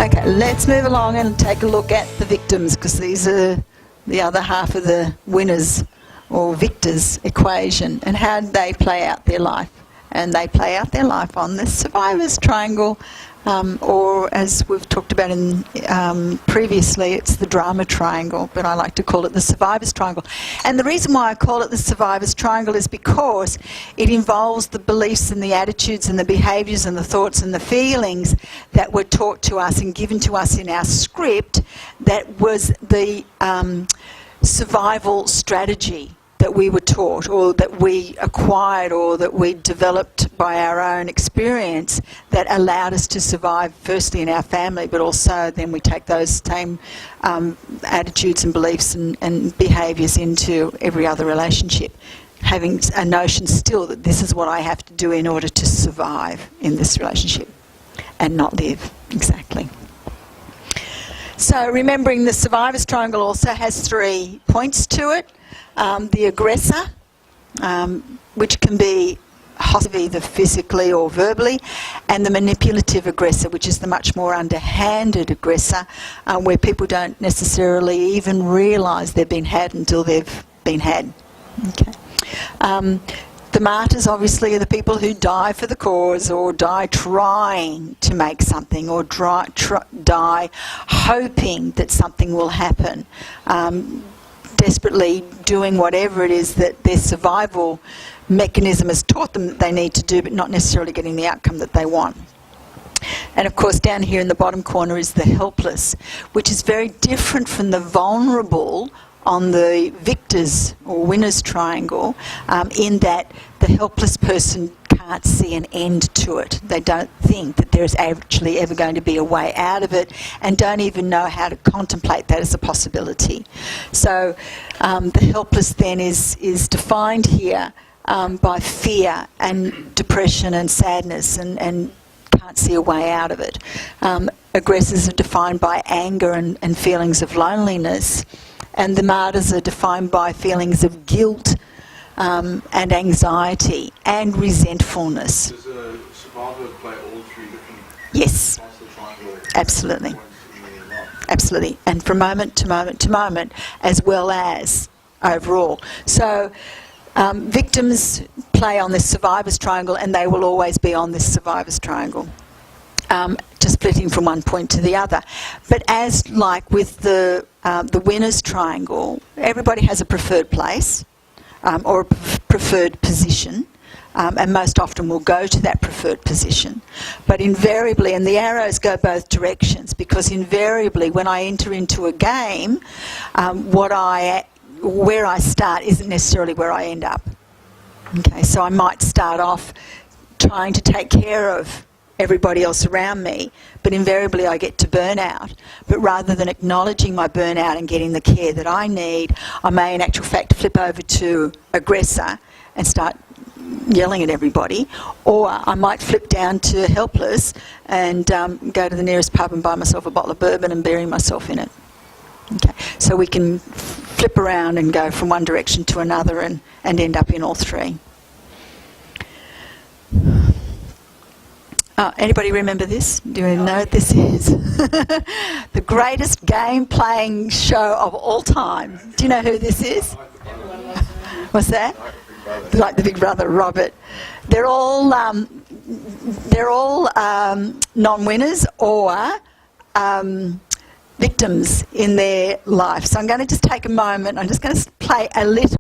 Okay, let's move along and take a look at the victims, because these are the other half of the winners or victors equation, and how they play out their life. And they play out their life on the survivor's triangle, or as we've talked about in previously, it's the drama triangle, but I like to call it the survivor's triangle. And the reason why I call it the survivor's triangle is because it involves the beliefs and the attitudes and the behaviours and the thoughts and the feelings that were taught to us and given to us in our script that was the survival strategy that we were taught, or that we acquired, or that we developed by our own experience, that allowed us to survive firstly in our family, but also then we take those same attitudes and beliefs and behaviours into every other relationship, having a notion still that this is what I have to do in order to survive in this relationship and not live. Exactly. So remembering the survivor's triangle also has 3 points to it. The aggressor, which can be hostile either physically or verbally, and the manipulative aggressor, which is the much more underhanded aggressor, where people don't necessarily even realise they've been had until they've been had. Okay. The martyrs obviously are the people who die for the cause, or die trying to make something, or die hoping that something will happen. Desperately doing whatever it is that their survival mechanism has taught them that they need to do, but not necessarily getting the outcome that they want. And of course down here in the bottom corner is the helpless, which is very different from the vulnerable on the victors or winners triangle, in that the helpless person can't see an end to it. They don't think that there's actually ever going to be a way out of it, and don't even know how to contemplate that as a possibility. So the helpless then is defined here by fear and depression and sadness, and can't see a way out of it. Aggressors are defined by anger and feelings of loneliness, and the martyrs are defined by feelings of guilt and anxiety and resentfulness. Does a survivor play all 3 different yes, parts of the triangle? absolutely. Absolutely, and from moment to moment to moment, as well as overall. So victims play on this survivor's triangle, and they will always be on this survivor's triangle. Just splitting from one point to the other. But as like with the winner's triangle, everybody has a preferred place or a preferred position, and most often will go to that preferred position. But invariably, and the arrows go both directions, because invariably when I enter into a game, where I start isn't necessarily where I end up. Okay, so I might start off trying to take care of everybody else around me, but invariably I get to burnout. But rather than acknowledging my burnout and getting the care that I need, I may in actual fact flip over to aggressor and start yelling at everybody, or I might flip down to helpless and go to the nearest pub and buy myself a bottle of bourbon and bury myself in it. Okay, so we can flip around and go from one direction to another and end up in all 3. Anybody remember this? Do you know what this is? The greatest game-playing show of all time. Do you know who this is? What's that? Like the Big Brother, Robert. They're all non-winners or victims in their life. So I'm going to just take a moment. I'm just going to play a little